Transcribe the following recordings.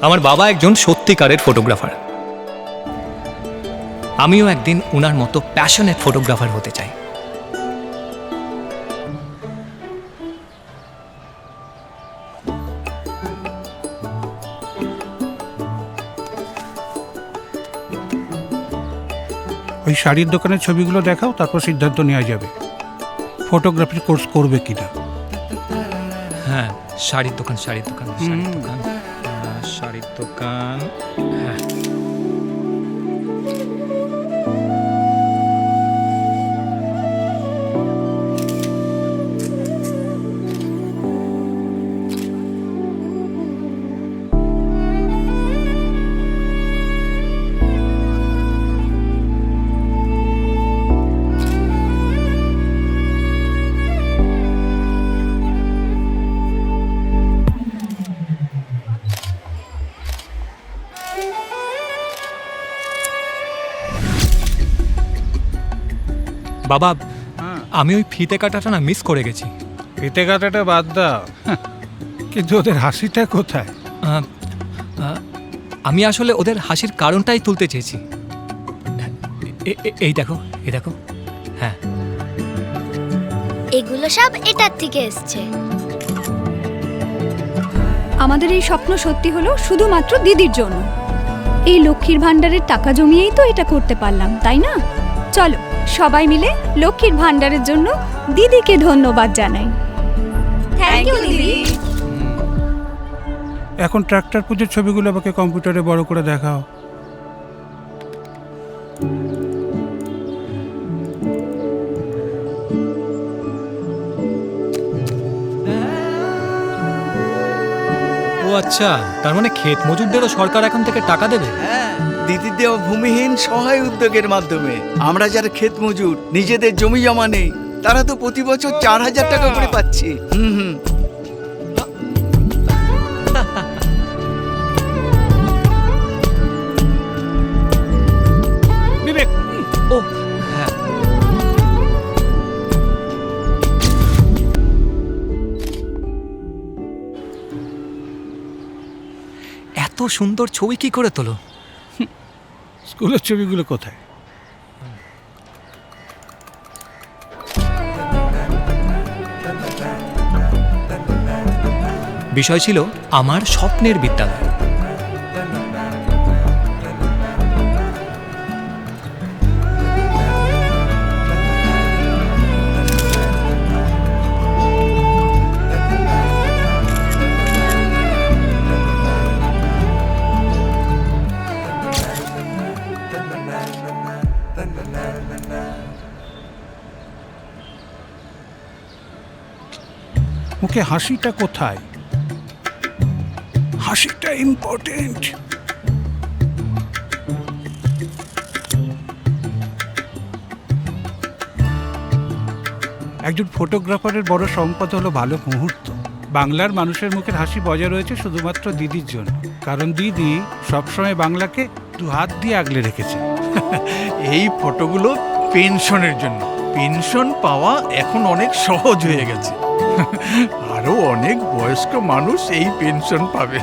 আমার বাবা একজন সত্যিকারের ফটোগ্রাফার। আমিও একদিন ওনার মতো প্যাশনেট ফটোগ্রাফার হতে চাই। ওই শাড়ির দোকানের ছবিগুলো দেখাও, তারপর সিদ্ধান্ত নেওয়া যাবে ফটোগ্রাফির কোর্স করবে কিনা। হ্যাঁ, শাড়ির দোকান, শাড়ির দোকান, শাড়ির দোকান, শাড়ির দোকান। হ্যাঁ, বাবা, আমি ওই ফিতে কাটাটা না মিস করে গেছি। ফিতে কাটাটা বাদ দাও, কিন্তু ওদের হাসিটা কোথায়? আহ, আহ, আমি আসলে ওদের হাসির কারণটাই তুলতে চেয়েছি। এই দেখো, এই দেখো। হ্যাঁ, এগুলো সব এটার থেকে এসছে। আমাদের এই স্বপ্ন সত্যি হলো শুধুমাত্র দিদির জন্য। এই লক্ষ্মীর ভাণ্ডারের টাকা জমিয়েই তো এটা করতে পারলাম, তাই না? চলো সবাই মিলে লক্ষ্মীর ভাণ্ডারের জন্য দিদিকে ধন্যবাদ জানাই। থ্যাংক ইউ দিদি। এখন ট্রাক্টর পুজোর ছবিগুলো আমাকে কম্পিউটারে বড় করে দেখাও। ও আচ্ছা, তার মানে ক্ষেত মজুরদেরও সরকার এখন থেকে টাকা দেবে? হ্যাঁ, দিদির দেওয়া ভূমিহীন সহায় উদ্যোগের মাধ্যমে আমরা যারা ক্ষেত মজুর, নিজেদের জমি জমা নেই, তারা তো প্রতি বছর 4,000 টাকা করে পাচ্ছি। হুম। বিবেক, ও হ্যাঁ, এত সুন্দর ছবি কি করে তোলো? স্কুলের ছবিগুলো কোথায়? বিষয় ছিল আমার স্বপ্নের বিদ্যালয়। মুখে হাসিটা কোথায়? হাসিটা ইম্পর্টেন্ট। একজন ফটোগ্রাফারের বড় সম্পদ হলো ভালো মুহূর্ত। বাংলার মানুষের মুখের হাসি বজায় রয়েছে শুধুমাত্র দিদির জন্য, কারণ দিদি সবসময় বাংলাকে দু হাত দিয়ে আগলে রেখেছে। এই ফটোগুলো পেনশনের জন্য। পেনশন পাওয়া এখন অনেক সহজ হয়ে গেছে। আরো অনেক বয়স্ক মানুষ এই পেনশন পাবে।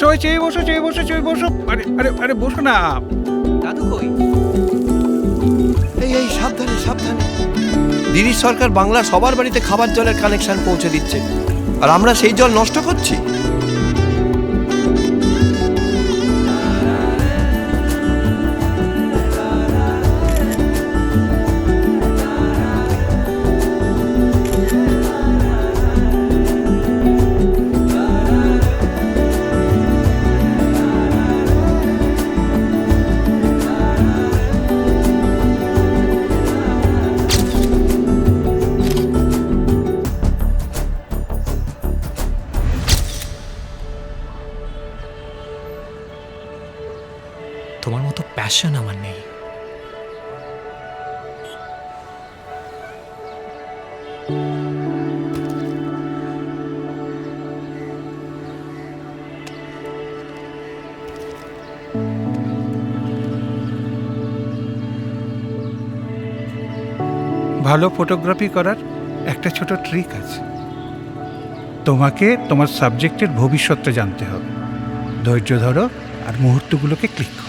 সবাই চেয়ে বসো, চেয়ে বসো, চেয়ে বসো। আরে আরে আরে বসো না। দাদু কই? এই সাবধানে সাবধানে। দিদির সরকার বাংলার সবার বাড়িতে খাবার জলের কানেকশন পৌঁছে দিচ্ছে, আর আমরা সেই জল নষ্ট করছি। তোমার মতো প্যাশন আমার নেই। ভালো ফটোগ্রাফি করার একটা ছোট ট্রিক আছে। তোমাকে তোমার সাবজেক্টের ভবিষ্যৎটা জানতে হবে। ধৈর্য ধরো আর মুহূর্তগুলোকে ক্লিক করো।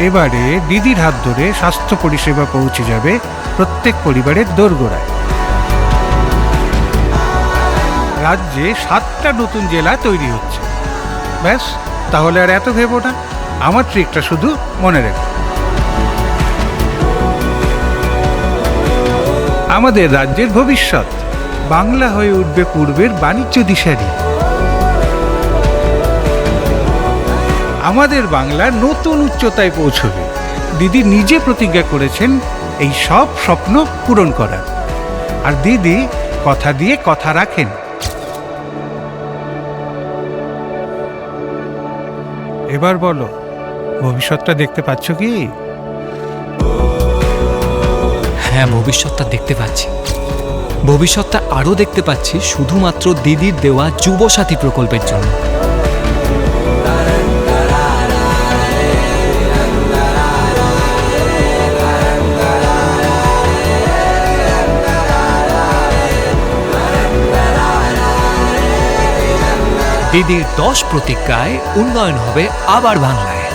এবারে দিদির হাত ধরে স্বাস্থ্য পরিষেবা পৌঁছে যাবে প্রত্যেক পরিবারের দোরগোড়ায়। রাজ্যে 7টা নতুন জেলা তৈরি হচ্ছে। ব্যাস, তাহলে আর এত ভেবো না, আমার ট্রিকটা শুধু মনে রেখো। আমাদের রাজ্যের ভবিষ্যৎ বাংলা হয়ে উঠবে পূর্বের বাণিজ্য দিশারি। আমাদের বাংলা নতুন উচ্চতায় পৌঁছবে। দিদি নিজে প্রতিজ্ঞা করেছেন এই সব স্বপ্ন পূরণ করার, আর দিদি কথা দিয়ে কথা রাখেন। এবার বলো, ভবিষ্যৎটা দেখতে পাচ্ছ কি? হ্যাঁ, ভবিষ্যৎটা দেখতে পাচ্ছি। ভবিষ্যৎটা আরও দেখতে পাচ্ছি শুধুমাত্র দিদির দেওয়া যুবসাথী প্রকল্পের জন্য। দিদির 10 প্রতিজ্ঞায় উন্নয়ন হবে আবার বাংলায়।